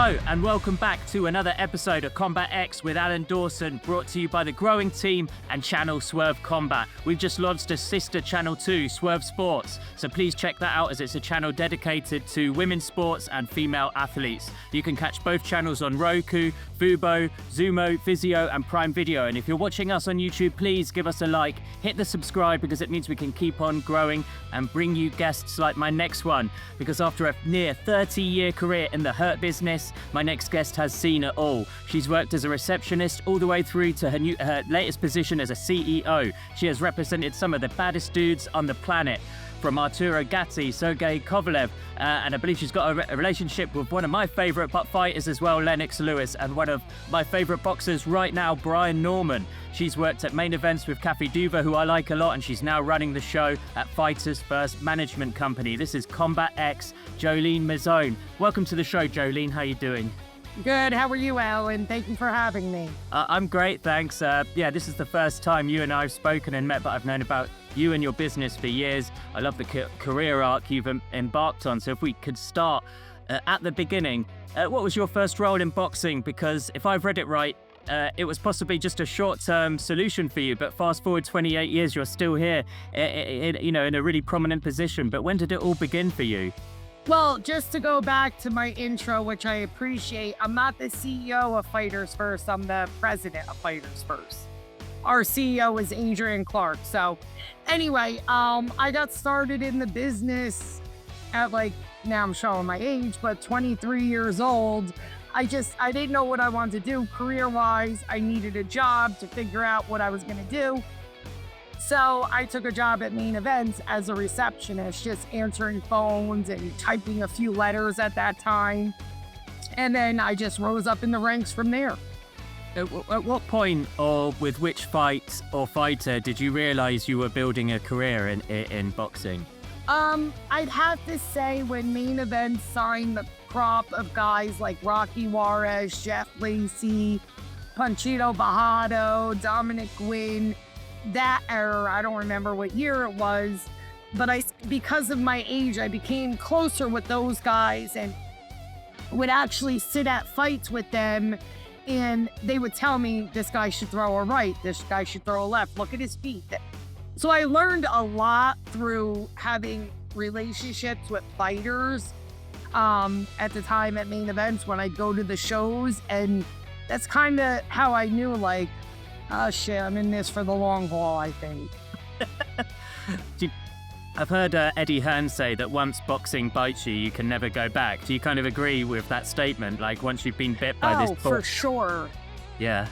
Hello and welcome back to another episode of Combat X with Alan Dawson, brought to you by the growing team and channel Swerve Combat. We've just launched a sister channel too, Swerve Sports, so please check that out as it's a channel dedicated to women's sports and female athletes. You can catch both channels on Roku, Fubo, Zumo, Vizio and Prime Video, and if you're watching us on YouTube, please give us a like, hit the subscribe because it means we can keep on growing and bring you guests like my next one, because after a near 30-year career in the hurt business, my next guest has seen it all. She's worked as a receptionist all the way through to her latest position as a CEO. She has represented some of the baddest dudes on the planet, from Arturo Gatti, Sergey Kovalev, and I believe she's got a relationship with one of my favorite fighters as well, Lennox Lewis, and one of my favorite boxers right now, Brian Norman. She's worked at main events with Cathy Duva, who I like a lot, and she's now running the show at Fighters First Management Company. This is Combat X, Jolene Mizzone. Welcome to the show, Jolene. How you doing? Good. How are you, Alan? Thank you for having me. I'm great, thanks. This is the first time you and I have spoken and met, but I've known about you and your business for years. I love the career arc you've embarked on. So if we could start at the beginning, what was your first role in boxing? Because if I've read it right, it was possibly just a short-term solution for you, but fast forward 28 years, you're still here, in a really prominent position. But when did it all begin for you? Well, just to go back to my intro, which I appreciate, I'm not the CEO of Fighters First. I'm the president of Fighters First. Our CEO is Adrian Clark. So anyway, I got started in the business at now I'm showing my age, but 23 years old. I didn't know what I wanted to do career-wise. I needed a job to figure out what I was going to do. So I took a job at main events as a receptionist, just answering phones and typing a few letters at that time. And then I just rose up in the ranks from there. At what point or with which fight or fighter did you realize you were building a career in boxing? I'd have to say when main events signed the crop of guys like Rocky Juarez, Jeff Lacy, Panchito Bajado, Dominic Gwynn, that era, I don't remember what year it was, but because of my age, I became closer with those guys and would actually sit at fights with them, and they would tell me, this guy should throw a right, this guy should throw a left, look at his feet. So I learned a lot through having relationships with fighters at the time at main events when I'd go to the shows, and that's kind of how I knew, oh shit, I'm in this for the long haul, I think. I've heard Eddie Hearn say that once boxing bites you, you can never go back. Do you kind of agree with that statement? Like once you've been bit by this for sure. Yeah.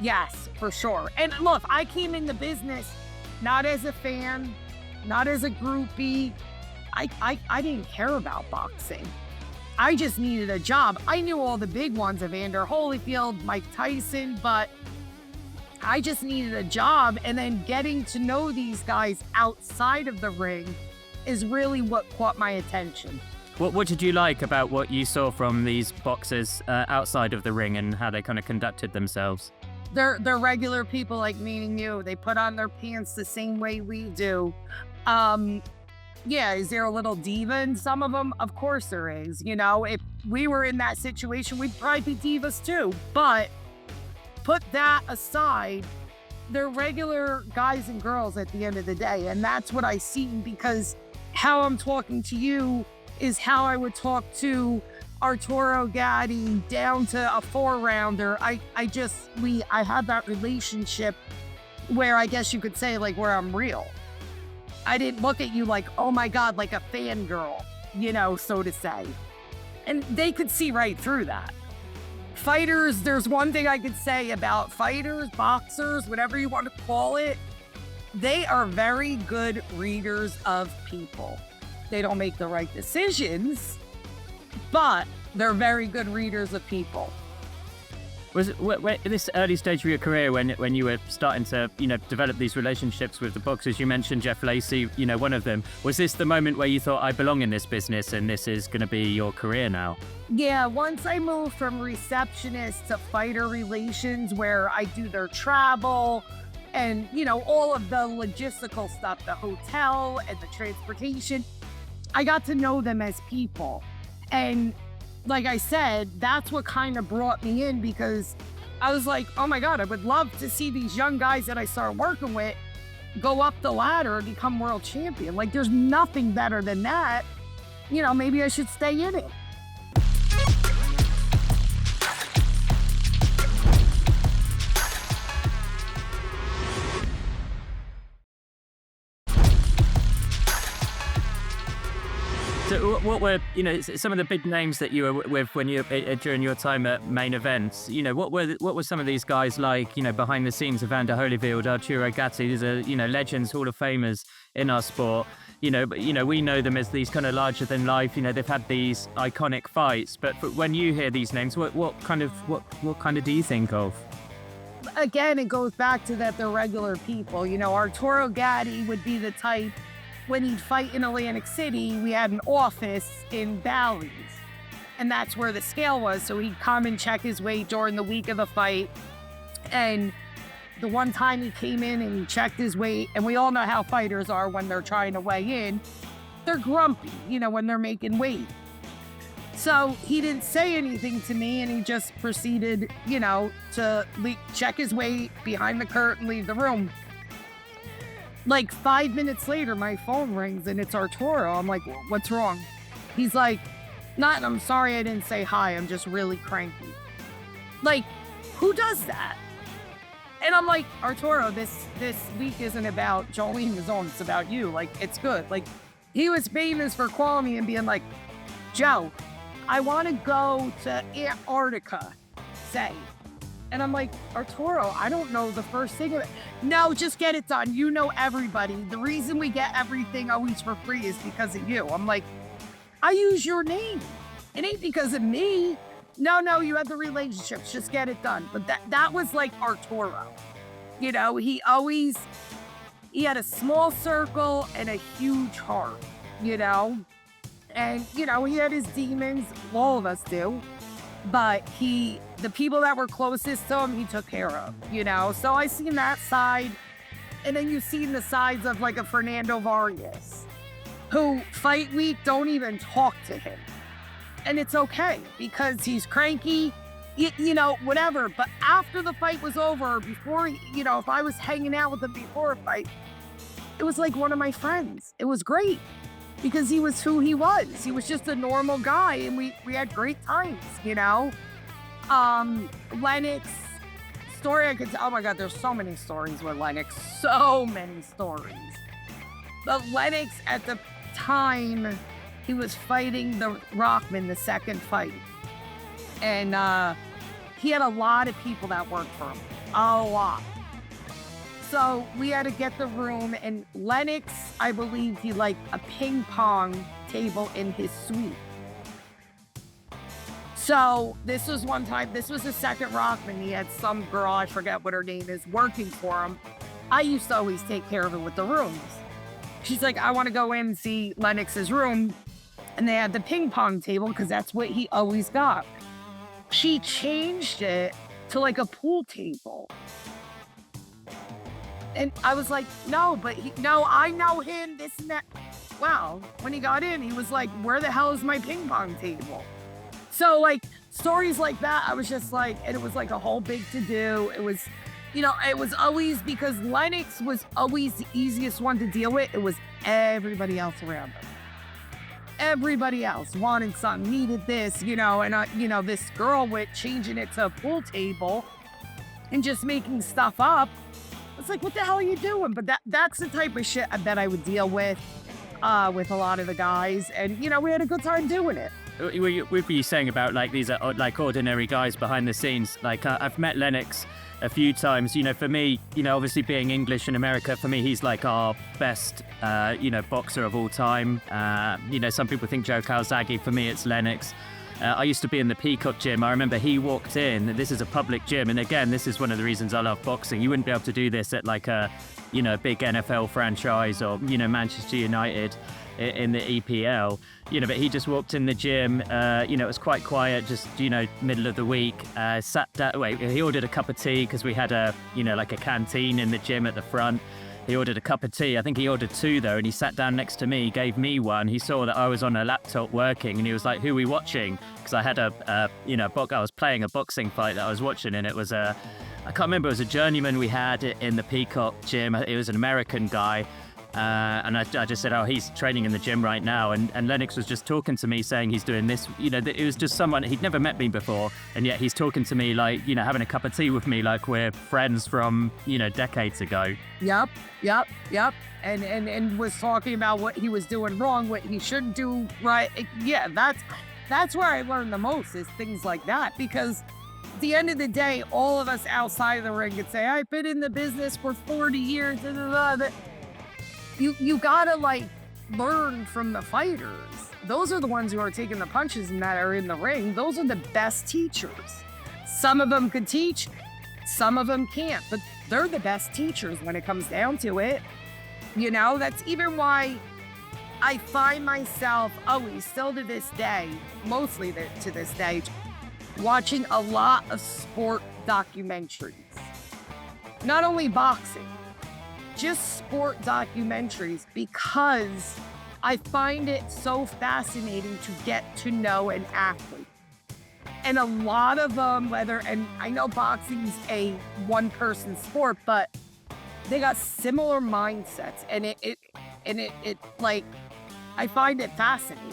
Yes, for sure. And look, I came in the business not as a fan, not as a groupie. I didn't care about boxing. I just needed a job. I knew all the big ones, Evander Holyfield, Mike Tyson, but I just needed a job, and then getting to know these guys outside of the ring is really what caught my attention. What did you like about what you saw from these boxers outside of the ring and how they kind of conducted themselves? They're regular people like me and you. They put on their pants the same way we do. Is there a little diva in some of them? Of course there is. If we were in that situation, we'd probably be divas too. But put that aside, they're regular guys and girls at the end of the day. And that's what I see, because how I'm talking to you is how I would talk to Arturo Gatti down to a 4-rounder. I had that relationship where I guess you could say where I'm real. I didn't look at you like, oh my God, like a fangirl, so to say. And they could see right through that. Fighters, there's one thing I could say about fighters, boxers, whatever you want to call it. They are very good readers of people. They don't make the right decisions, but they're very good readers of people. Was it in this early stage of your career when you were starting to, develop these relationships with the boxers? You mentioned Jeff Lacy, one of them. Was this the moment where you thought, I belong in this business and this is going to be your career now? Yeah, once I moved from receptionist to fighter relations, where I do their travel and, all of the logistical stuff, the hotel and the transportation, I got to know them as people. And like I said, that's what kind of brought me in, because I was like, oh my God, I would love to see these young guys that I started working with go up the ladder and become world champion. Like, there's nothing better than that. You know, maybe I should stay in it. So what were, you know, some of the big names that you were with when you during your time at main events? You know, what were some of these guys like, you know, behind the scenes? Evander Holyfield, Arturo Gatti, these are, you know, legends, Hall of Famers in our sport. You know, but, you know, we know them as these kind of larger than life, you know, they've had these iconic fights. But when you hear these names, what kind of do you think of? Again, it goes back to that they're regular people. You know, Arturo Gatti would be the type, when he'd fight in Atlantic City, we had an office in Bally's, and that's where the scale was. So he'd come and check his weight during the week of the fight. And the one time he came in and he checked his weight, and we all know how fighters are when they're trying to weigh in. They're grumpy, you know, when they're making weight. So he didn't say anything to me, and he just proceeded, you know, to check his weight behind the curtain, leave the room. Like 5 minutes later, my phone rings and it's Arturo. I'm like, what's wrong? He's like, I'm sorry I didn't say hi. I'm just really cranky. Like, who does that? And I'm like, Arturo, this week isn't about Jolene Mizzone. It's about you. Like, it's good. Like, he was famous for calling me and being like, Joe, I want to go to Antarctica, say. And I'm like, Arturo, I don't know the first thing of it. No, just get it done. You know everybody. The reason we get everything always for free is because of you. I'm like, I use your name. It ain't because of me. No, you have the relationships. Just get it done. But that was like Arturo. You know, he had a small circle and a huge heart, you know? And, you know, he had his demons. All of us do. But the people that were closest to him, he took care of, you know? So I seen that side. And then you've seen the sides of like a Fernando Vargas, who fight week don't even talk to him. And it's okay because he's cranky, you know, whatever. But after the fight was over, before, you know, if I was hanging out with him before a fight, it was like one of my friends. It was great. Because he was who he was. He was just a normal guy, and we had great times, you know? Lennox, story I could tell. Oh my God, there's so many stories with Lennox. So many stories. But Lennox, at the time, he was fighting the Rockman, the second fight. And he had a lot of people that worked for him. A lot. So we had to get the room, and Lennox, I believe he liked a ping pong table in his suite. So this was one time, this was the second Rockman. He had some girl, I forget what her name is, working for him. I used to always take care of it with the rooms. She's like, I want to go in and see Lennox's room. And they had the ping pong table because that's what he always got. She changed it to like a pool table. And I was like, no, I know him, this and that. Wow. When he got in, he was like, where the hell is my ping pong table? So like stories like that, I was just like, and it was like a whole big to-do. It was, you know, it was always because Lennox was always the easiest one to deal with. It was everybody else around him. Everybody else wanted something, needed this, you know, and, you know, this girl with changing it to a pool table and just making stuff up. It's like, what the hell are you doing? But that's the type of shit I bet I would deal with a lot of the guys. And, you know, we had a good time doing it. What were you saying about, like, these are, like, ordinary guys behind the scenes? Like, I've met Lennox a few times. You know, for me, you know, obviously being English in America, for me, he's, like, our best, you know, boxer of all time. You know, some people think Joe Calzaghe. For me, it's Lennox. I used to be in the Peacock gym. I remember he walked in. This is a public gym. And again, this is one of the reasons I love boxing. You wouldn't be able to do this at like a, you know, big NFL franchise or, you know, Manchester United in the EPL. You know, but he just walked in the gym. You know, it was quite quiet, just, you know, middle of the week. Sat down. He ordered a cup of tea because we had a, you know, like a canteen in the gym at the front. He ordered a cup of tea. I think he ordered 2 though, and he sat down next to me, gave me one. He saw that I was on a laptop working, and he was like, "Who are we watching?" Because I had I was playing a boxing fight that I was watching, and it was I can't remember, it was a journeyman we had in the Peacock gym. It was an American guy. And I just said, oh, he's training in the gym right now. And Lennox was just talking to me saying he's doing this. It was just someone, he'd never met me before. And yet he's talking to me like, having a cup of tea with me like we're friends from, decades ago. Yep. And was talking about what he was doing wrong, what he shouldn't do right. Yeah, that's where I learned the most, is things like that. Because at the end of the day, all of us outside of the ring could say, I've been in the business for 40 years. You gotta learn from the fighters. Those are the ones who are taking the punches and that are in the ring. Those are the best teachers. Some of them could teach, some of them can't, but they're the best teachers when it comes down to it. That's even why I find myself always, still to this day, mostly to this day, watching a lot of sport documentaries. Not only boxing, just sport documentaries, because I find it so fascinating to get to know an athlete. And a lot of them, and I know boxing's a one-person sport, but they got similar mindsets, and it I find it fascinating.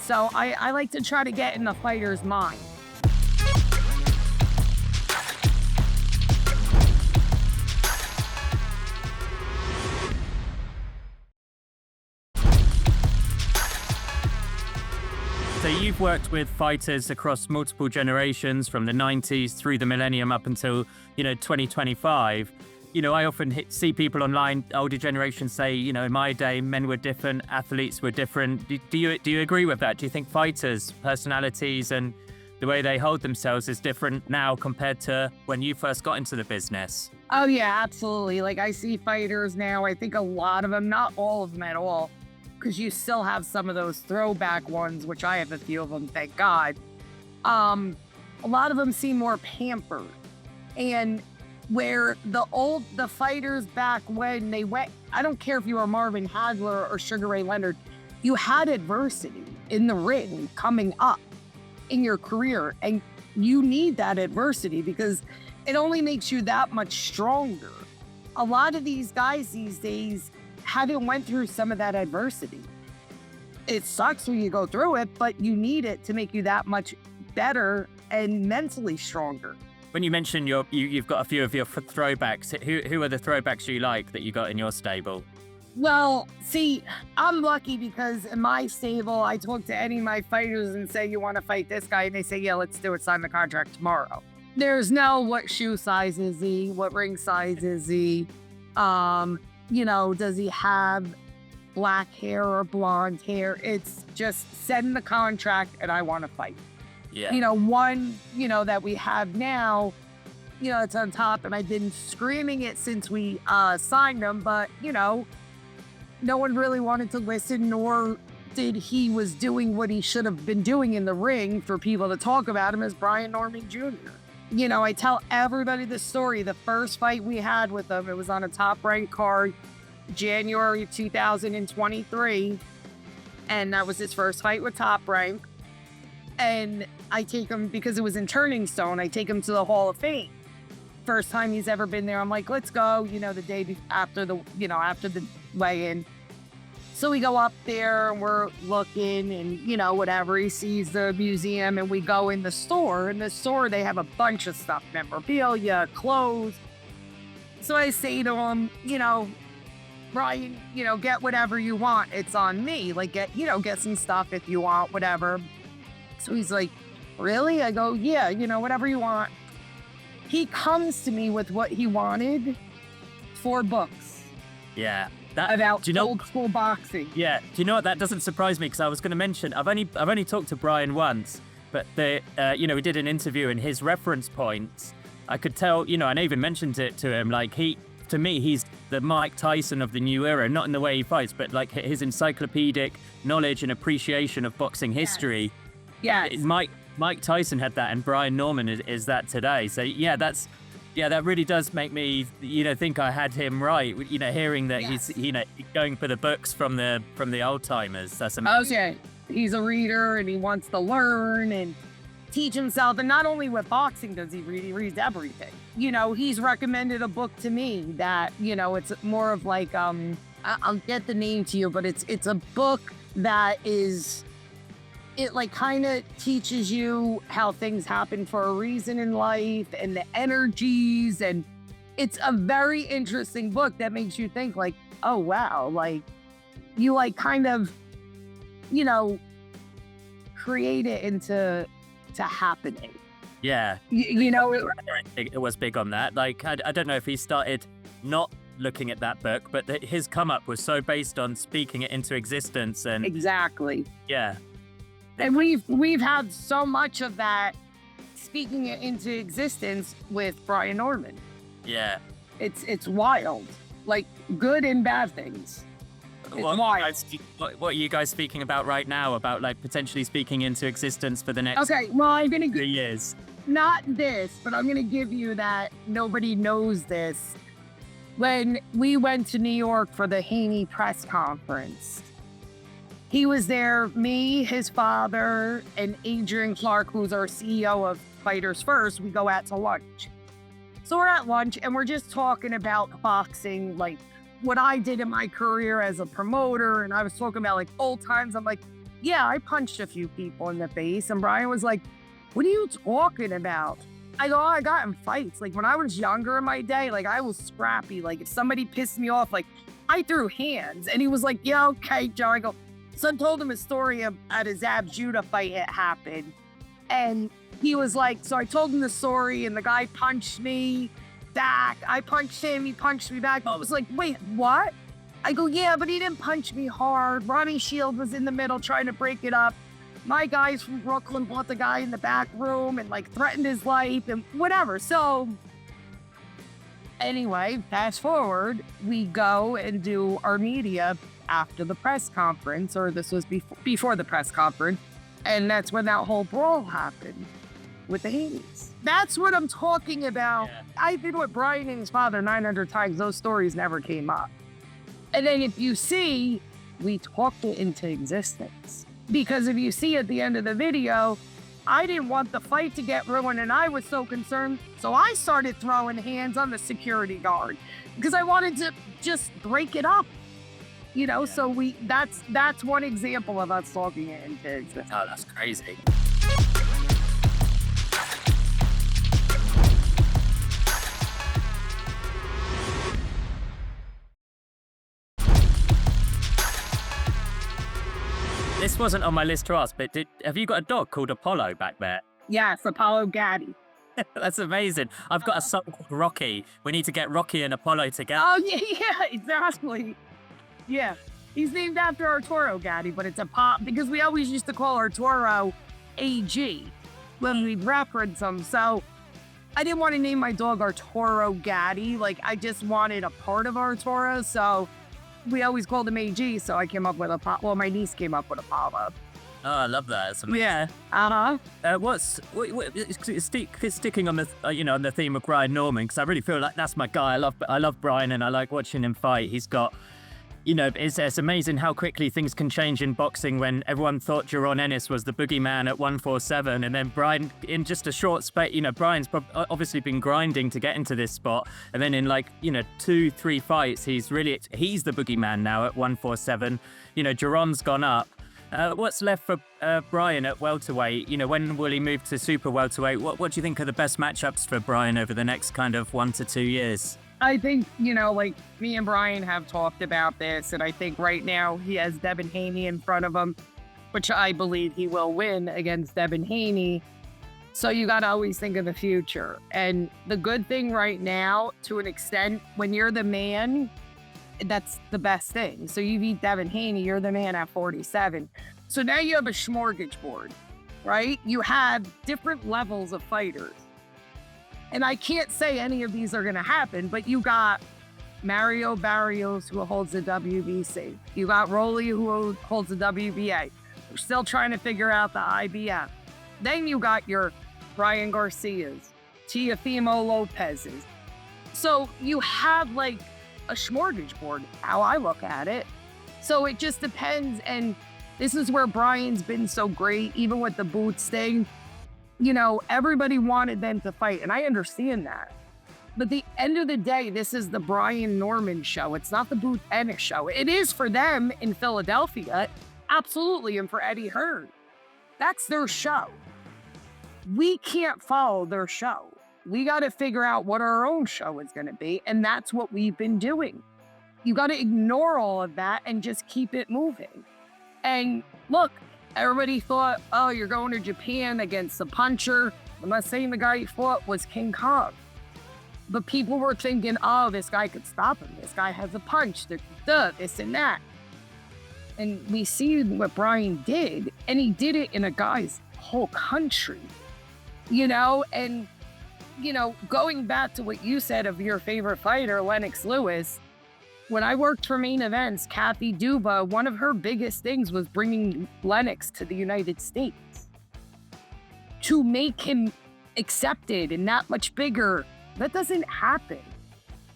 So I like to try to get in the fighter's mind. So you've worked with fighters across multiple generations, from the 90s through the millennium up until, 2025. I often see people online, older generations say, in my day, men were different, athletes were different. Do you agree with that? Do you think fighters' personalities and the way they hold themselves is different now compared to when you first got into the business? Oh, yeah, absolutely. I see fighters now, I think a lot of them, not all of them at all, because you still have some of those throwback ones, which I have a few of them, thank God. A lot of them seem more pampered. And where the fighters back when they went, I don't care if you were Marvin Hagler or Sugar Ray Leonard, you had adversity in the ring coming up in your career. And you need that adversity because it only makes you that much stronger. A lot of these guys these days haven't went through some of that adversity. It sucks when you go through it, but you need it to make you that much better and mentally stronger. When you mentioned you've got a few of your throwbacks, who are the throwbacks you like that you got in your stable? Well, see, I'm lucky because in my stable, I talk to any of my fighters and say, you want to fight this guy? And they say, yeah, let's do it, sign the contract tomorrow. There's no what shoe size is he, what ring size is he, does he have black hair or blonde hair? It's just send the contract and I want to fight. Yeah. One, that we have now, it's on top, and I've been screaming it since we signed him, but, no one really wanted to listen, nor did he was doing what he should have been doing in the ring for people to talk about him, as Brian Norman Jr. I tell everybody the story. The first fight we had with him, it was on a top-ranked card, January 2023, and that was his first fight with Top Rank. And I take him, because it was in Turning Stone, I take him to the Hall of Fame. First time he's ever been there. I'm like, let's go, the day after the weigh-in. So we go up there and we're looking and, whatever. He sees the museum and we go in the store. In the store, they have a bunch of stuff, memorabilia, clothes. So I say to him, Brian, get whatever you want. It's on me. Get some stuff if you want, whatever. So he's like, really? I go, yeah, whatever you want. He comes to me with what he wanted, 4 books. Yeah. About old school boxing. Yeah. Do you know what? That doesn't surprise me, because I was going to mention, I've only talked to Brian once, but we did an interview, and his reference points, I could tell, and I even mentioned it to him, to me, he's the Mike Tyson of the new era, not in the way he fights, but his encyclopedic knowledge and appreciation of boxing history. Yes. Mike Tyson had that, and Brian Norman is that today. So yeah, that's Yeah, that really does make me, think I had him right. Hearing that Yes. he's, going for the books from the old timers. That's Oh, amazing. yeah. He's a reader and he wants to learn and teach himself. And not only with boxing does he read, he reads everything. He's recommended a book to me that, it's more of like, I'll get the name to you, but it's a book that it like kind of teaches you how things happen for a reason in life and the energies. And it's a very interesting book that makes you think like, oh, wow, like you like kind of, create it into happening. Yeah. It was big on that. Like, I don't know if he started not looking at that book, but his come up was so based on speaking it into existence. And Exactly. yeah. And we've had so much of that speaking it into existence with Brian Norman. Yeah. It's wild, like good and bad things. It's wild. What are you guys speaking about right now? About like potentially speaking into existence for the next Okay, well, I'm gonna 3 years. not this, but I'm gonna give you that nobody knows this. When we went to New York for the Haney press conference, he was there, me, his father, and Adrian Clark, who's our CEO of Fighters First. We go out to lunch. So we're at lunch and we're just talking about boxing, like what I did in my career as a promoter. And I was talking about like old times. I'm like, yeah, I punched a few people in the face. And Brian was like, what are you talking about? I go, oh, I got in fights. Like when I was younger in my day, like I was scrappy. Like if somebody pissed me off, like I threw hands. And he was like, yeah, okay, Joe. I go, so I told him a story at a Zab Judah fight it happened. And he was like, so I told him the story and the guy punched me back. I punched him, he punched me back. I was like, wait, what? I go, yeah, but he didn't punch me hard. Ronnie Shield was in the middle trying to break it up. My guys from Brooklyn bought the guy in the back room and like threatened his life and whatever. So anyway, fast forward, we go and do our media after the press conference, or this was before the press conference. And that's when that whole brawl happened with the Haney's. That's what I'm talking about. Yeah. I've been with Brian and his father 900 times. Those stories never came up. And then if you see, we talked it into existence. Because if you see at the end of the video, I didn't want the fight to get ruined and I was so concerned. So I started throwing hands on the security guard because I wanted to just break it up. So that's one example of us talking it into existence. Oh, that's crazy. This wasn't on my list to ask, but have you got a dog called Apollo back there? Yes, Apollo Gatti. That's amazing. I've got a son called Rocky. We need to get Rocky and Apollo together. Oh, yeah, exactly. Yeah. He's named after Arturo Gatti, but it's a pop because we always used to call Arturo AG when we reference him. So I didn't want to name my dog Arturo Gatti. Like, I just wanted a part of Arturo. So we always called him AG. So I came up with my niece came up with Apollo. Oh, I love that. That's amazing. Yeah. Sticking on the on the theme of Brian Norman, because I really feel like that's my guy. I love Brian and I like watching him fight. He's got, it's amazing how quickly things can change in boxing when everyone thought Jaron Ennis was the boogeyman at 147. And then Brian, in just a short space, Brian's obviously been grinding to get into this spot. And then in 2-3 fights, he's the boogeyman now at 147. Jaron's gone up. What's left for Brian at welterweight? When will he move to super welterweight? What do you think are the best matchups for Brian over the next kind of 1 to 2 years? I think, me and Brian have talked about this, and I think right now he has Devin Haney in front of him, which I believe he will win against Devin Haney. So you got to always think of the future. And the good thing right now, to an extent, when you're the man, that's the best thing. So you beat Devin Haney, you're the man at 47. So now you have a smorgasbord, right? You have different levels of fighters. And I can't say any of these are going to happen, but you got Mario Barrios, who holds the WBC. You got Rolly, who holds the WBA. We're still trying to figure out the IBF. Then you got your Brian Garcias, Teofimo Lopez's. So you have like a smorgasbord, how I look at it. So it just depends. And this is where Brian's been so great, even with the Boots thing. You know, everybody wanted them to fight, and I understand that. But at the end of the day, this is the Brian Norman show. It's not the Boots Ennis show. It is for them in Philadelphia, absolutely, and for Eddie Hearn. That's their show. We can't follow their show. We got to figure out what our own show is going to be, and that's what we've been doing. You got to ignore all of that and just keep it moving. And look, everybody thought, oh, you're going to Japan against the puncher. I'm not saying the guy he fought was King Kong. But people were thinking, oh, this guy could stop him. This guy has a punch, this and that. And we see what Brian did, and he did it in a guy's whole country. You know, and, you know, going back to what you said of your favorite fighter, Lennox Lewis, when I worked for Main Events, Cathy Duva, one of her biggest things was bringing Lennox to the United States to make him accepted and that much bigger. That doesn't happen.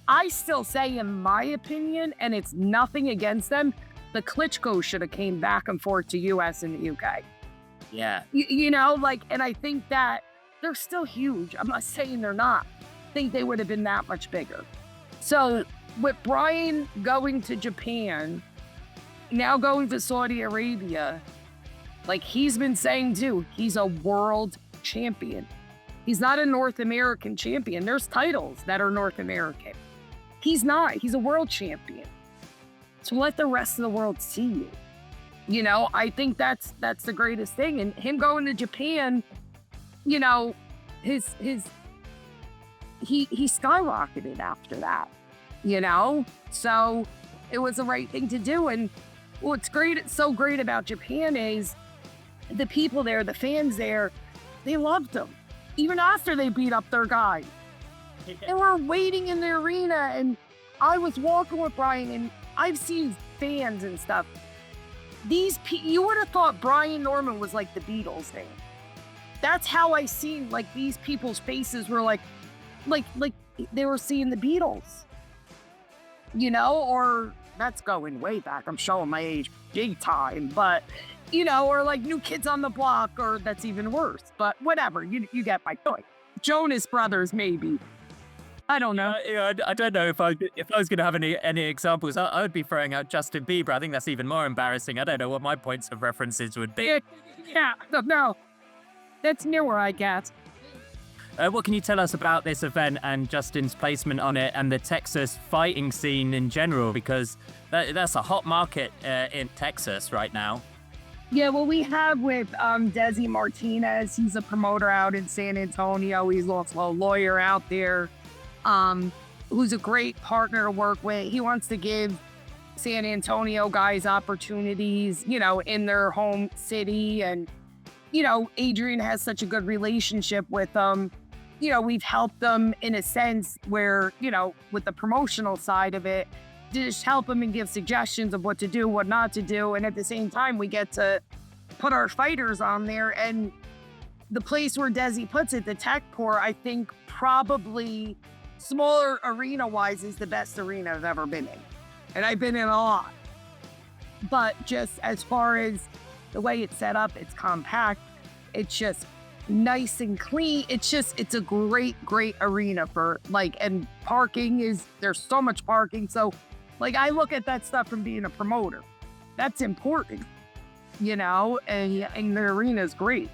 I still say, in my opinion, and it's nothing against them, the Klitschko should have came back and forth to US and the UK. Yeah. You know, like, and I think that they're still huge. I'm not saying they're not. I think they would have been that much bigger. So with Brian going to Japan, now going to Saudi Arabia, like he's been saying too, he's a world champion. He's not a North American champion. There's titles that are North American. He's not. He's a world champion. So let the rest of the world see you. You know, I think that's the greatest thing. And him going to Japan, you know, he skyrocketed after that, you know? So it was the right thing to do. And what's great, it's so great about Japan is the people there, the fans there, they loved him. Even after they beat up their guy. They were waiting in the arena, and I was walking with Brian, and I've seen fans and stuff. You would have thought Brian Norman was like the Beatles thing. That's how I seen, like, these people's faces were like they were seeing the Beatles. You know, or that's going way back. I'm showing my age big time, but you know, or like New Kids on the Block, or that's even worse. But whatever, you get my point. Jonas Brothers, maybe. I don't know. I don't know if I was going to have any examples. I would be throwing out Justin Bieber. I think that's even more embarrassing. I don't know what my points of references would be. Yeah, no, that's newer, I guess. What can you tell us about this event and Justin's placement on it and the Texas fighting scene in general? Because that's a hot market in Texas right now. Yeah, well, we have with Desi Martinez. He's a promoter out in San Antonio. He's also a lawyer out there, who's a great partner to work with. He wants to give San Antonio guys opportunities, you know, in their home city. And, you know, Adrian has such a good relationship with them. You know, we've helped them in a sense where, you know, with the promotional side of it, just help them and give suggestions of what to do, what not to do. And at the same time, we get to put our fighters on there. And the place where Desi puts it, the Techport, I think probably smaller arena-wise is the best arena I've ever been in. And I've been in a lot. But just as far as the way it's set up, it's compact. It's just nice and clean. It's a great arena for like, and there's so much parking. So like, I look at that stuff from being a promoter. That's important, you know, and the arena is great.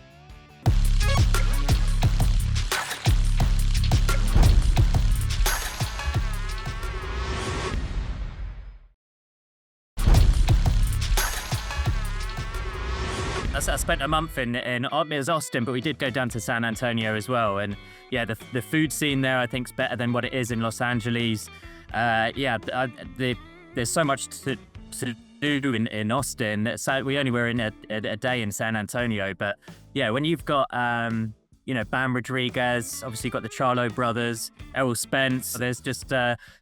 I spent a month in it was Austin, but we did go down to San Antonio as well. And yeah, the food scene there I think is better than what it is in Los Angeles. There's so much to do in Austin. So we only were in a day in San Antonio, but yeah, when you've got you know, Bam Rodriguez, obviously you've got the Charlo brothers, Errol Spence. There's just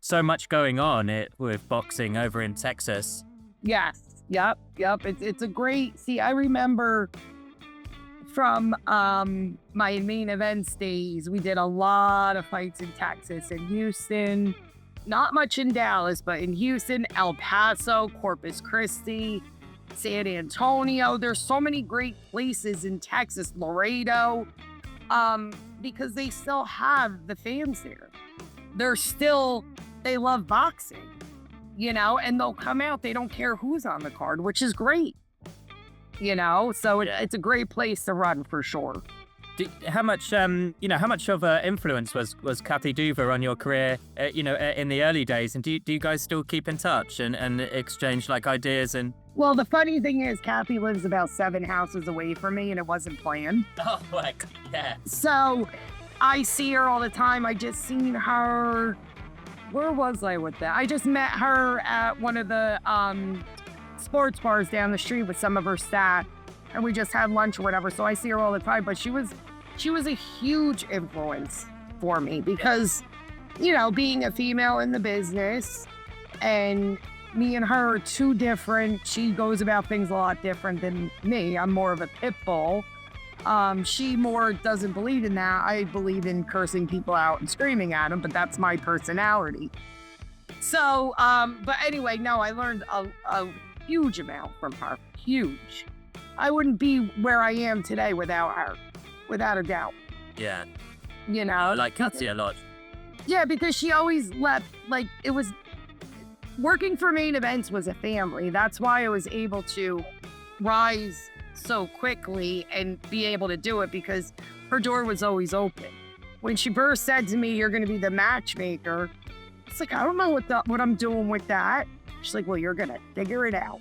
so much going on with boxing over in Texas. Yes. Yep. It's a great, I remember from my main events days, we did a lot of fights in Texas and Houston. Not much in Dallas, but in Houston, El Paso, Corpus Christi, San Antonio. There's so many great places in Texas, Laredo, because they still have the fans there. They love boxing, and they'll come out. They don't care who's on the card, which is great, so it's a great place to run for sure. How much of an influence was Cathy Duva on your career, in the early days? And do you guys still keep in touch and exchange like ideas and? Well, the funny thing is, Cathy lives about 7 houses away from me, and it wasn't planned. Oh, like, yeah. So I see her all the time. I just seen her. Where was I with that? I just met her at one of the sports bars down the street with some of her staff, and we just had lunch or whatever. So I see her all the time, but she was a huge influence for me because, being a female in the business, and me and her are too different. She goes about things a lot different than me. I'm more of a pit bull. She more doesn't believe in that. I believe in cursing people out and screaming at them, but that's my personality. So, but anyway, no, I learned a huge amount from her. Huge. I wouldn't be where I am today without her, without a doubt. Yeah. I like Cathy a lot. Yeah, because she always left, it was, working for main events was a family. That's why I was able to rise so quickly and be able to do it, because her door was always open. When she first said to me, "You're going to be the matchmaker," it's like, I don't know what I'm doing with that. She's like, "Well, you're going to figure it out."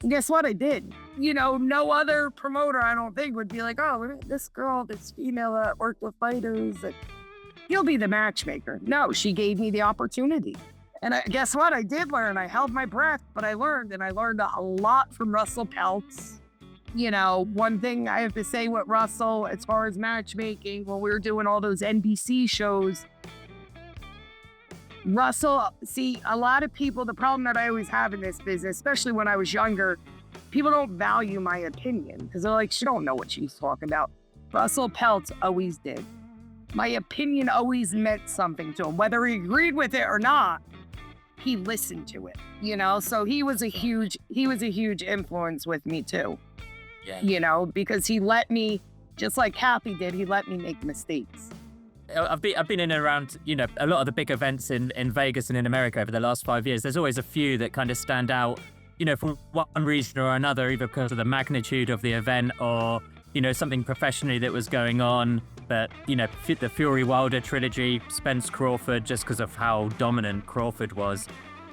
And guess what? I did. No other promoter, I don't think, would be like, "Oh, this girl, this female that worked with fighters, you'll be the matchmaker." No, she gave me the opportunity. And guess what? I did learn. I held my breath, but I learned, and I learned a lot from Russell Peltz. One thing I have to say with Russell, as far as matchmaking, when we were doing all those NBC shows, Russell, see, a lot of people, the problem that I always have in this business, especially when I was younger, people don't value my opinion because they're like, she don't know what she's talking about. Russell Peltz always did. My opinion always meant something to him, whether he agreed with it or not. He listened to it, so he was a huge influence with me too. Yeah. Because he let me, just like Cathy did, he let me make mistakes. I've been in and around, a lot of the big events in Vegas and in America over the last 5 years. There's always a few that kind of stand out, from one reason or another, either because of the magnitude of the event or, something professionally that was going on. But, the Fury Wilder trilogy, Spence Crawford, just because of how dominant Crawford was.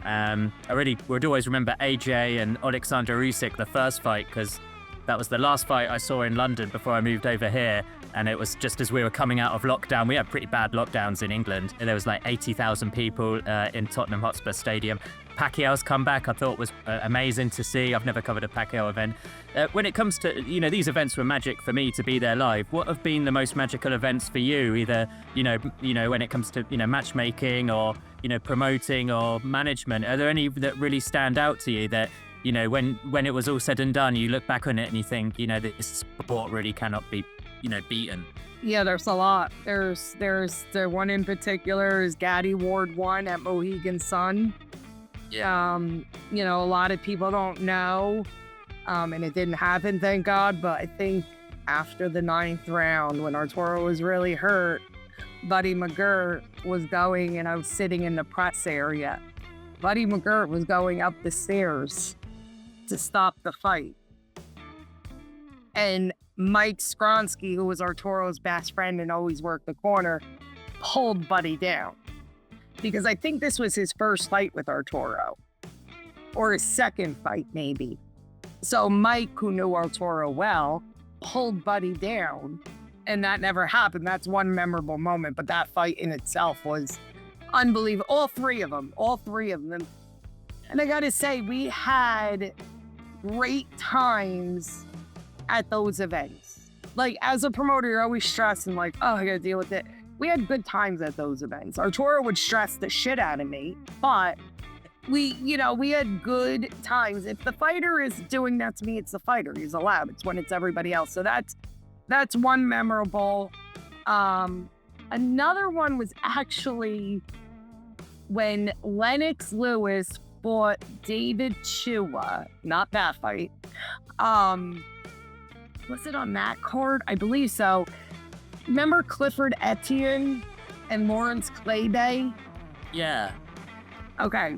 I really would always remember AJ and Alexander Usyk, the first fight, because that was the last fight I saw in London before I moved over here. And it was just as we were coming out of lockdown. We had pretty bad lockdowns in England. There was like 80,000 people in Tottenham Hotspur Stadium. Pacquiao's comeback I thought was amazing to see. I've never covered a Pacquiao event. When it comes to, these events were magic for me to be there live. What have been the most magical events for you? Either, when it comes to, matchmaking or, promoting or management. Are there any that really stand out to you that, when it was all said and done, you look back on it and you think, this sport really cannot be, beaten? Yeah, there's a lot. There's the one in particular is Gatti Ward 1 at Mohegan Sun. Yeah. A lot of people don't know, and it didn't happen, thank God, but I think after the 9th round, when Arturo was really hurt, Buddy McGirt was going, and I was sitting in the press area. Buddy McGirt was going up the stairs to stop the fight. And Mike Skronsky, who was Arturo's best friend and always worked the corner, pulled Buddy down. Because I think this was his first fight with Arturo. Or his second fight, maybe. So Mike, who knew Arturo well, pulled Buddy down. And that never happened. That's one memorable moment. But that fight in itself was unbelievable. All three of them. And I gotta say, we had great times at those events. Like, as a promoter, you're always stressed and like, oh, I gotta deal with it. We had good times at those events. Arturo would stress the shit out of me, but we had good times. If the fighter is doing that to me, it's the fighter. He's allowed. It's when it's everybody else. So that's one memorable. Another one was actually when Lennox Lewis fought David Chua. Not that fight. Was it on that card? I believe so. Remember Clifford Etienne and Lawrence Claybay? Yeah. Okay.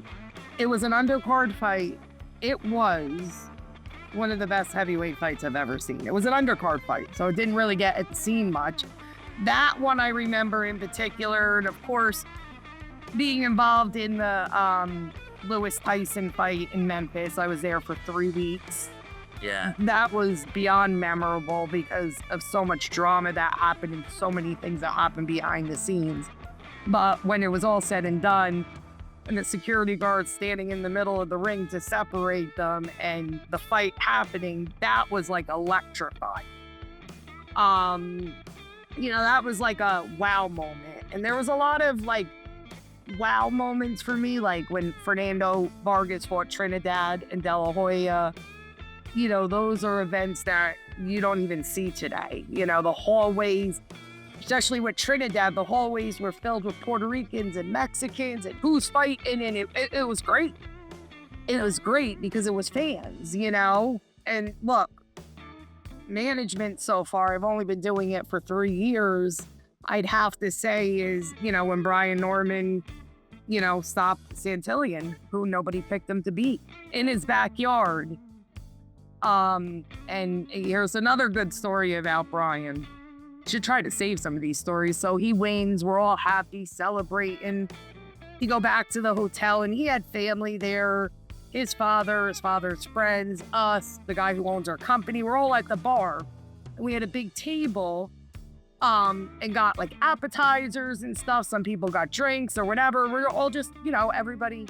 It was an undercard fight. It was one of the best heavyweight fights I've ever seen. It was an undercard fight, so it didn't really get seen much. That one I remember in particular, and of course, being involved in the Lewis Tyson fight in Memphis. I was there for 3 weeks. Yeah. That was beyond memorable because of so much drama that happened and so many things that happened behind the scenes. But when it was all said and done, and the security guards standing in the middle of the ring to separate them and the fight happening, that was like electrifying. That was like a wow moment. And there was a lot of like wow moments for me, like when Fernando Vargas fought Trinidad and De La Hoya. Those are events that you don't even see today. The hallways, especially with Trinidad, the hallways were filled with Puerto Ricans and Mexicans and who's fighting, and it was great. It was great because it was fans, And look, management so far, I've only been doing it for 3 years. I'd have to say is, when Brian Norman, stopped Santillan, who nobody picked him to beat in his backyard. And here's another good story about Brian. Should try to save some of these stories. So he wins, we're all happy, celebrating. He go back to the hotel and he had family there. His father's friends, us, the guy who owns our company, we're all at the bar. And we had a big table, and got like appetizers and stuff. Some people got drinks or whatever. We're all just, everybody.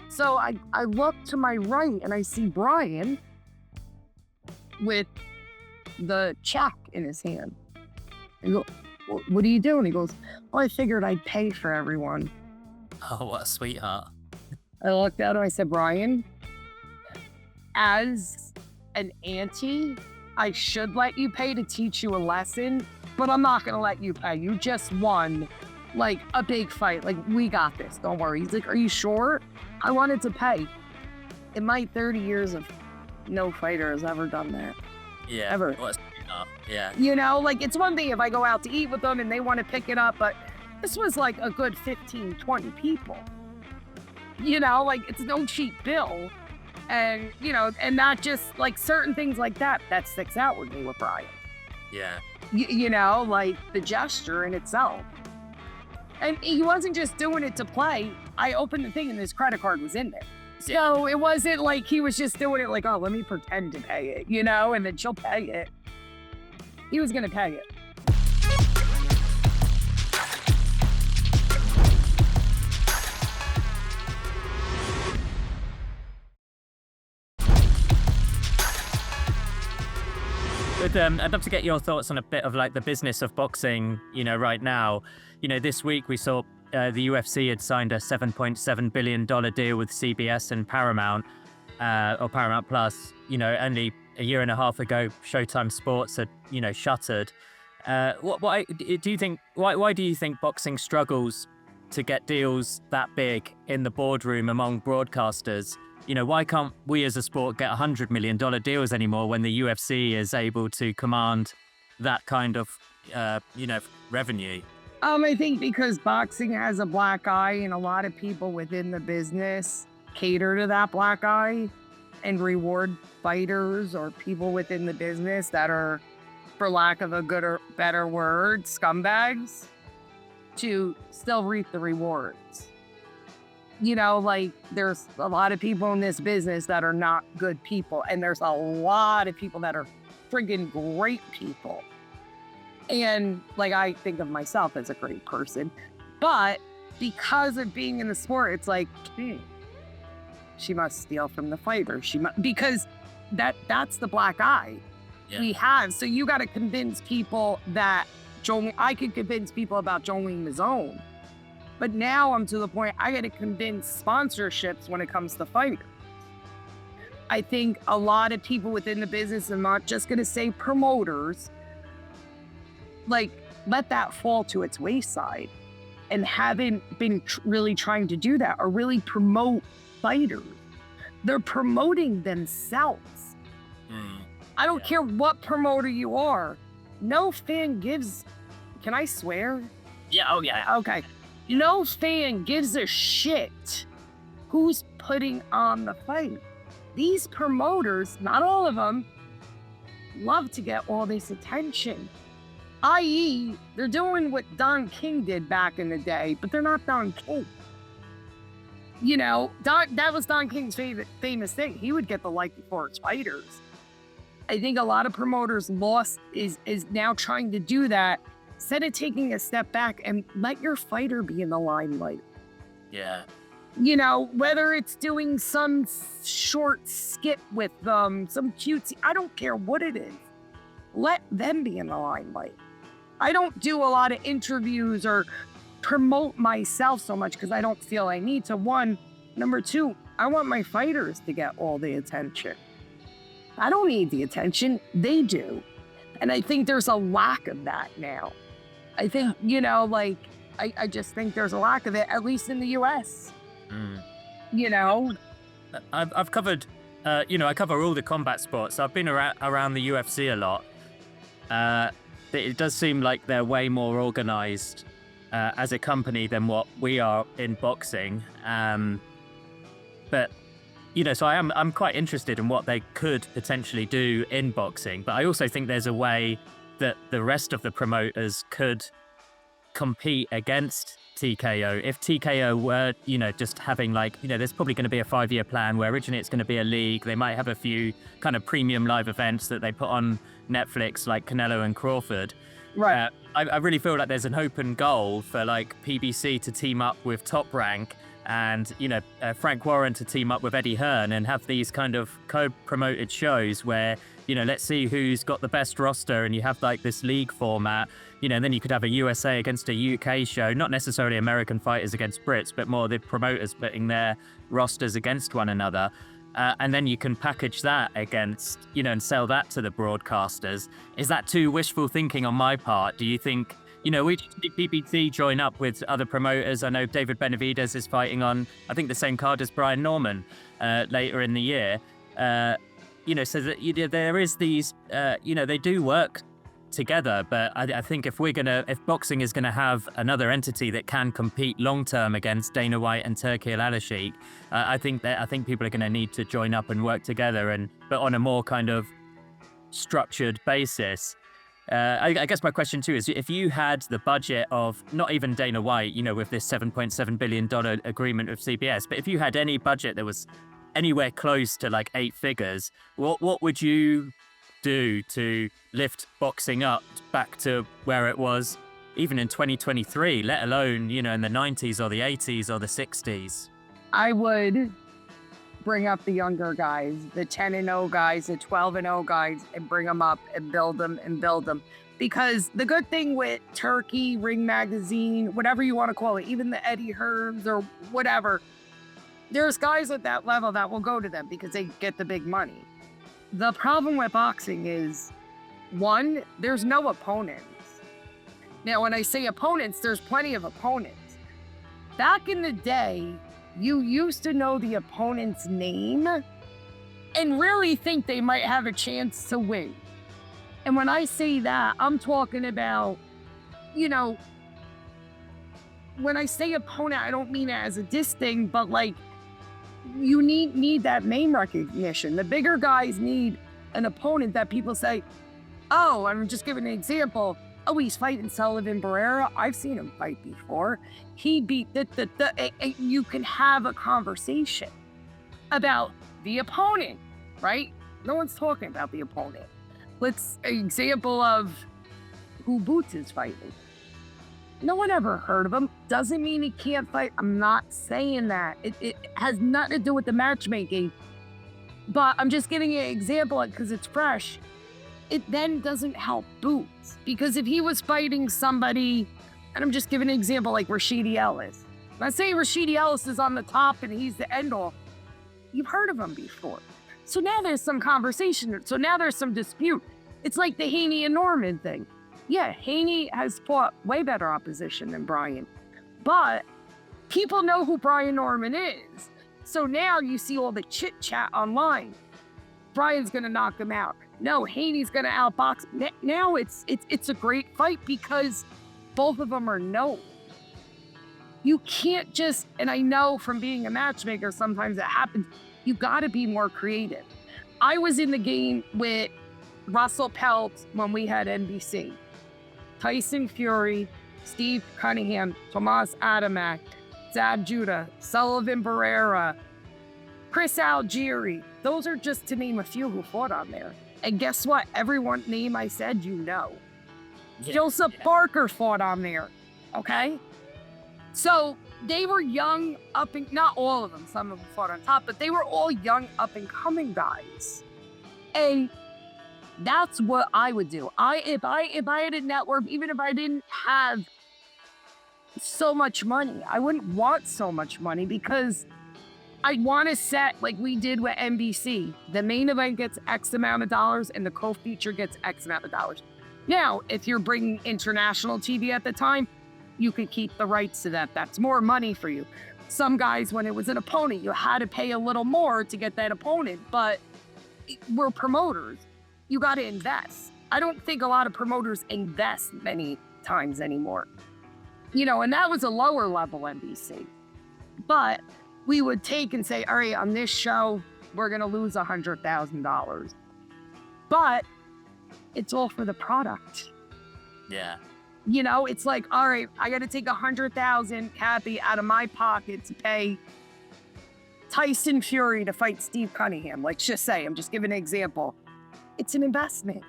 So I look to my right and I see Brian with the check in his hand. I go, what are you doing? He goes, well, I figured I'd pay for everyone. Oh, what a sweetheart. I looked at him, I said, Brian, as an auntie, I should let you pay to teach you a lesson, but I'm not gonna let you pay. You just won like a big fight. Like, we got this, don't worry. He's like, are you sure? I wanted to pay. In my 30 years of no fighter has ever done that. Yeah. Ever. Yeah. It's one thing if I go out to eat with them and they want to pick it up, but this was like a good 15, 20 people. It's no cheap bill. And, and not just like certain things like that sticks out with me with Brian. Yeah. Like the gesture in itself. And he wasn't just doing it to play. I opened the thing and his credit card was in there. So it wasn't like he was just doing it like, oh, let me pretend to pay it, and then she'll pay it. He was going to pay it. I'd love to get your thoughts on a bit of like the business of boxing, right now. This week we saw the UFC had signed a $7.7 billion deal with CBS and Paramount, or Paramount Plus. Only a year and a half ago, Showtime Sports had, shuttered. Why do you think boxing struggles to get deals that big in the boardroom among broadcasters? Why can't we as a sport get $100 million deals anymore when the UFC is able to command that kind of, revenue? I think because boxing has a black eye and a lot of people within the business cater to that black eye and reward fighters or people within the business that are, for lack of a good or better word, scumbags, to still reap the rewards. There's a lot of people in this business that are not good people, and there's a lot of people that are friggin' great people. And I think of myself as a great person, but because of being in the sport, it's like, she must steal from the fighter. Because that's the black eye we have. So you got to convince people that I could convince people about Jolene Mizzone But now I'm to the point I got to convince sponsorships when it comes to fighting. I think a lot of people within the business, I'm not just going to say promoters, like let that fall to its wayside and haven't been really trying to do that or really promote fighters. They're promoting themselves. I don't care what promoter you are. No fan gives, can I swear? Yeah, oh yeah. Okay. No fan gives a shit who's putting on the fight. These promoters, not all of them, love to get all this attention. I.e., they're doing what Don King did back in the day, but they're not Don King. You know, that was Don King's famous thing. He would get the like before his fighters. I think a lot of promoters is now trying to do that instead of taking a step back and let your fighter be in the limelight. Yeah. You know, whether it's doing some short skit with them, some cutesy, I don't care what it is. Let them be in the limelight. I don't do a lot of interviews or promote myself so much because I don't feel I need to. One. Number two, I want my fighters to get all the attention. I don't need the attention. They do. And I think there's a lack of that now. I think, you know, like, I just think there's a lack of it, at least in the U.S. You know? I've covered, I cover all the combat sports. I've been around the UFC a lot. It does seem like they're way more organized as a company than what we are in boxing. But, you know, so I'm quite interested in what they could potentially do in boxing. But I also think there's a way that the rest of the promoters could compete against TKO. If TKO were, you know, just having like, you know, there's probably going to be a 5-year plan where originally it's going to be a league. They might have a few kind of premium live events that they put on Netflix, like Canelo and Crawford. Right. I really feel like there's an open goal for like PBC to team up with Top Rank and, you know, Frank Warren to team up with Eddie Hearn and have these kind of co-promoted shows where, you know, let's see who's got the best roster, and you have like this league format, you know, and then you could have a USA against a UK show, not necessarily American fighters against Brits, but more the promoters putting their rosters against one another. And then you can package that against, you know, and sell that to the broadcasters. Is that too wishful thinking on my part? Do you think, you know, we see PBC join up with other promoters? I know David Benavidez is fighting on, I think, the same card as Brian Norman later in the year. You know, so that there is these, you know, they do work together. But I think if boxing is gonna have another entity that can compete long term against Dana White and Turki Al-Sheikh, I think people are gonna need to join up and work together, but on a more kind of structured basis. I guess my question too is, if you had the budget of not even Dana White, you know, with this $7.7 billion agreement with CBS, but if you had any budget that was anywhere close to like 8 figures, what would you do to lift boxing up back to where it was even in 2023, let alone, you know, in the 90s or the 80s or the 60s? I would bring up the younger guys, the 10-0 guys, the 12-0 guys, and bring them up and build them. Because the good thing with Turkey, Ring Magazine, whatever you want to call it, even the Eddie Hearns or whatever, there's guys at that level that will go to them because they get the big money. The problem with boxing is, one, there's no opponents. Now, when I say opponents, there's plenty of opponents. Back in the day, you used to know the opponent's name and really think they might have a chance to win. And when I say that, I'm talking about, you know, when I say opponent, I don't mean it as a diss thing, but like, you need that name recognition. The bigger guys need an opponent that people say, oh, I'm just giving an example. Oh, he's fighting Sullivan Barrera. I've seen him fight before. He beat you can have a conversation about the opponent, right? No one's talking about the opponent. Let's example of who Boots is fighting. No one ever heard of him. Doesn't mean he can't fight. I'm not saying that. It has nothing to do with the matchmaking. But I'm just giving you an example because it's fresh. It then doesn't help Boots. Because if he was fighting somebody, and I'm just giving an example like Rashidi Ellis, Let's say Rashidi Ellis is on the top and he's the end all. You've heard of him before. So now there's some conversation. So now there's some dispute. It's like the Haney and Norman thing. Yeah, Haney has fought way better opposition than Brian. But people know who Brian Norman is. So now you see all the chit chat online. Brian's gonna knock him out. No, Haney's gonna outbox. Now it's a great fight because both of them are known. You can't just, and I know from being a matchmaker, sometimes it happens, you gotta be more creative. I was in the game with Russell Pelt when we had NBC. Tyson Fury, Steve Cunningham, Tomas Adamek, Zab Judah, Sullivan Barrera, Chris Algieri. Those are just to name a few who fought on there. And guess what? Everyone name I said, you know. Yeah, Joseph Parker fought on there, okay? So they were young, not all of them, some of them fought on top, but they were all young, up-and-coming guys. And that's what I would do. If I had a network, even if I didn't have so much money, I wouldn't want so much money because I'd want to set, like we did with NBC, the main event gets X amount of dollars and the co-feature gets X amount of dollars. Now, if you're bringing international TV at the time, you could keep the rights to that. That's more money for you. Some guys, when it was an opponent, you had to pay a little more to get that opponent, but we're promoters. You got to invest. I don't think a lot of promoters invest many times anymore. You know, and that was a lower level NBC. But we would take and say, all right, on this show, we're going to lose $100,000. But it's all for the product. Yeah. You know, it's like, all right, I got to take $100,000, Cathy, out of my pocket to pay Tyson Fury to fight Steve Cunningham. Like, just say, I'm just giving an example. It's an investment.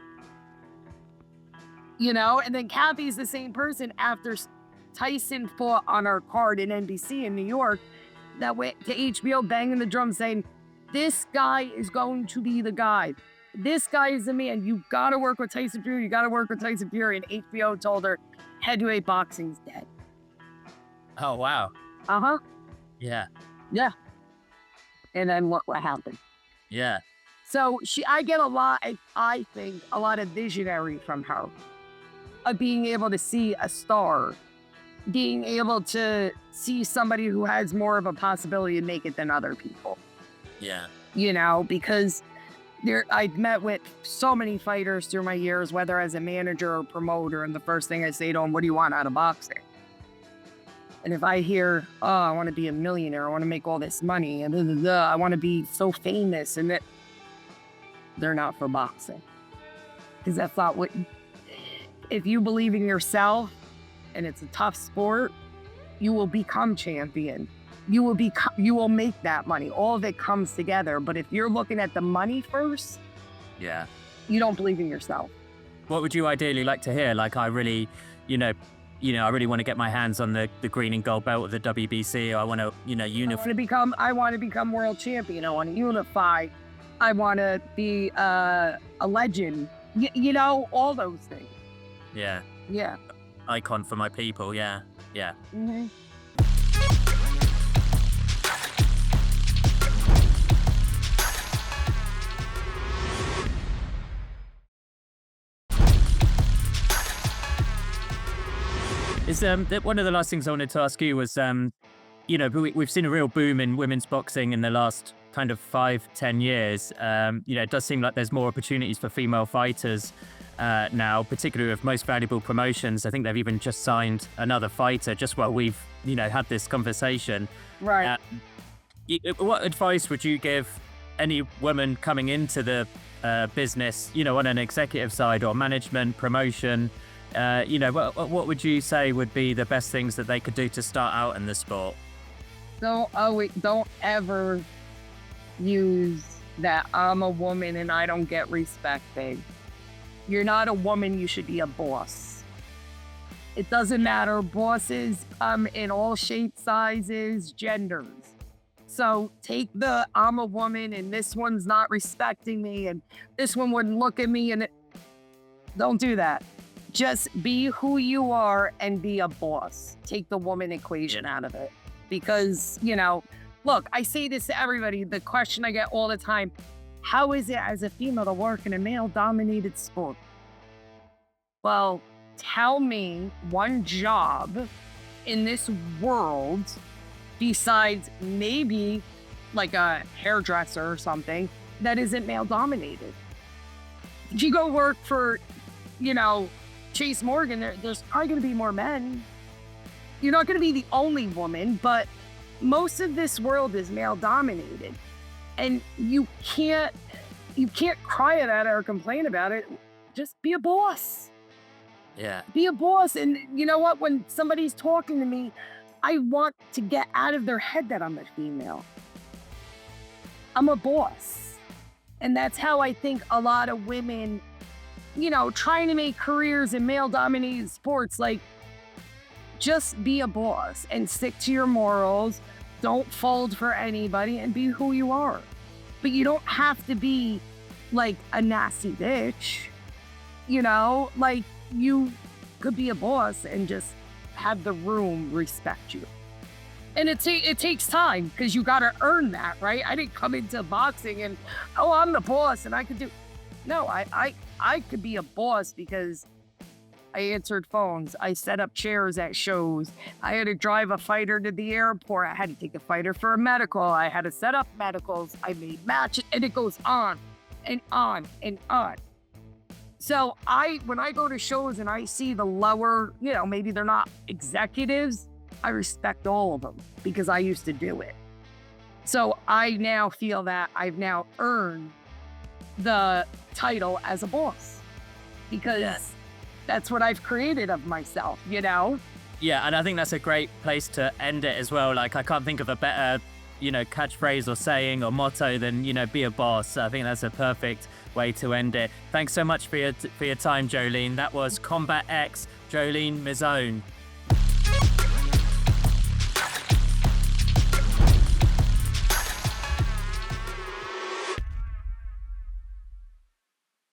You know, and then Cathy's the same person after Tyson fought on our card in NBC in New York that went to HBO banging the drum saying, this guy is going to be the guy. This guy is the man. You got to work with Tyson Fury. You got to work with Tyson Fury. And HBO told her, heavyweight boxing's dead. Oh, wow. Uh-huh. Yeah. Yeah. And then look what happened. Yeah. So I get a lot, I think, a lot of visionary from her. Of being able to see a star. Being able to see somebody who has more of a possibility to make it than other people. Yeah. You know, because I've met with so many fighters through my years, whether as a manager or promoter, and the first thing I say to them, what do you want out of boxing? And if I hear, oh, I want to be a millionaire, I want to make all this money, and I want to be so famous, and that they're not for boxing. Because that's not what, if you believe in yourself, and it's a tough sport, you will become champion. You will make that money. All of it comes together. But if you're looking at the money first, yeah, you don't believe in yourself. What would you ideally like to hear? Like, I really, I really want to get my hands on the green and gold belt of the WBC. I want to, unify. I want to become world champion. I want to unify. I want to be a legend. All those things. Yeah. Yeah. Icon for my people. Yeah. Yeah. Mm-hmm. Is one of the last things I wanted to ask you was, we've seen a real boom in women's boxing in the last kind of 5-10 years. It does seem like there's more opportunities for female fighters now, particularly with Most Valuable Promotions. I think they've even just signed another fighter just while we've, had this conversation. Right. What advice would you give any woman coming into the business, on an executive side or management, promotion? What would you say would be the best things that they could do to start out in the sport? Don't ever use that I'm a woman and I don't get respected. You're not a woman, you should be a boss. It doesn't matter. Bosses come in all shapes, sizes, genders. So take the I'm a woman and this one's not respecting me and this one wouldn't look at me, and don't do that. Just be who you are and be a boss. Take the woman equation out of it. because, you know, look, I say this to everybody. The question I get all the time, how is it as a female to work in a male-dominated sport? Well, tell me one job in this world besides maybe like a hairdresser or something that isn't male-dominated. If you go work for, you know, Chase Morgan, there's probably going to be more men. You're not going to be the only woman, but most of this world is male-dominated. And you can't cry at it or complain about it. Just be a boss. Yeah. Be a boss. And you know what? When somebody's talking to me, I want to get out of their head that I'm a female. I'm a boss. And that's how I think a lot of women, you know, trying to make careers in male-dominated sports, like, just be a boss and stick to your morals. Don't fold for anybody and be who you are. But you don't have to be like a nasty bitch. You know, like, you could be a boss and just have the room respect you. And it takes time because you got to earn that, right? I didn't come into boxing and, oh, I'm the boss and I could do. No, I could be a boss because I answered phones. I set up chairs at shows. I had to drive a fighter to the airport. I had to take a fighter for a medical. I had to set up medicals. I made matches, and it goes on and on and on. So when I go to shows and I see the lower, you know, maybe they're not executives, I respect all of them because I used to do it. So I now feel that I've now earned the title as a boss because that's what I've created of myself, you know? Yeah, and I think that's a great place to end it as well. Like, I can't think of a better, you know, catchphrase or saying or motto than, you know, be a boss. I think that's a perfect way to end it. Thanks so much for your time, Jolene. That was Combat X, Jolene Mizzone.